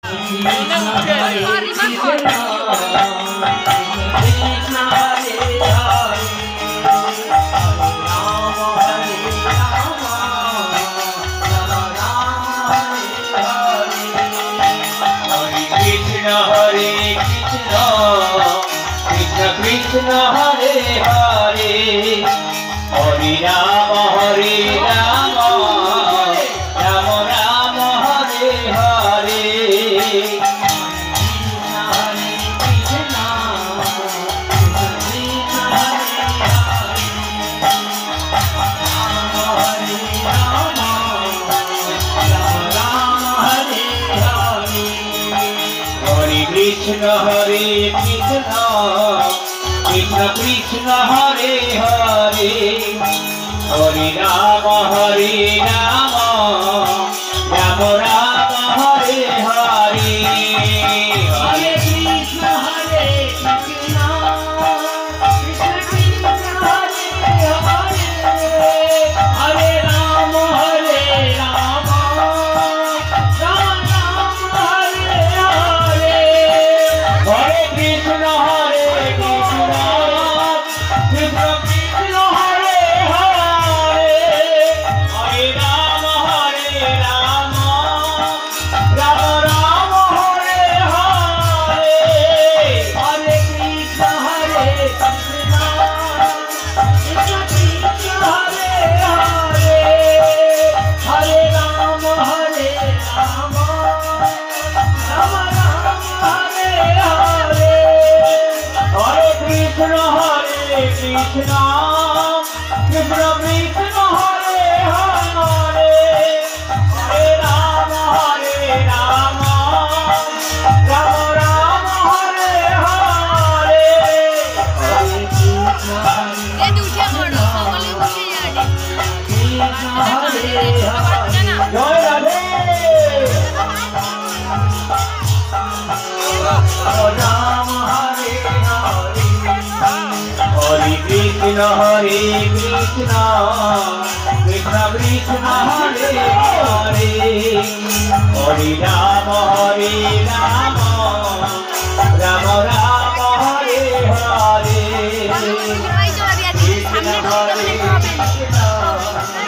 Krishna Hare Hare Hare Rama Rama Rama Hare Hare Krishna Hare Krishna Krishna Krishna Hare Hare Hare Rama Rama Rama Hare Hare Hare Krishna Hare Krishna Krishna Krishna Hare Hare Hare Rama Rama Rama Hare Hare Hare Krishna Hare Krishna Krishna Krishna Hare Hare Hare Rama Rama Rama Hare Hare Hare Krishna Hare Krishna Krishna Krishna Hare Hare Hare Rama Rama Rama Hare Hare Hare Krishna Hare Krishna Krishna Krishna Hare Hare Hare Rama Rama Rama Hare Hare Hare Krishna ये दूसरे मोड़ो সকলে উঠে যাবে Krishna Hare Hare Jai Radhe Rama Hare Hare Hare Krishna Hare Krishna Krishna Krishna Hare Hare Hare Rama Rama Rama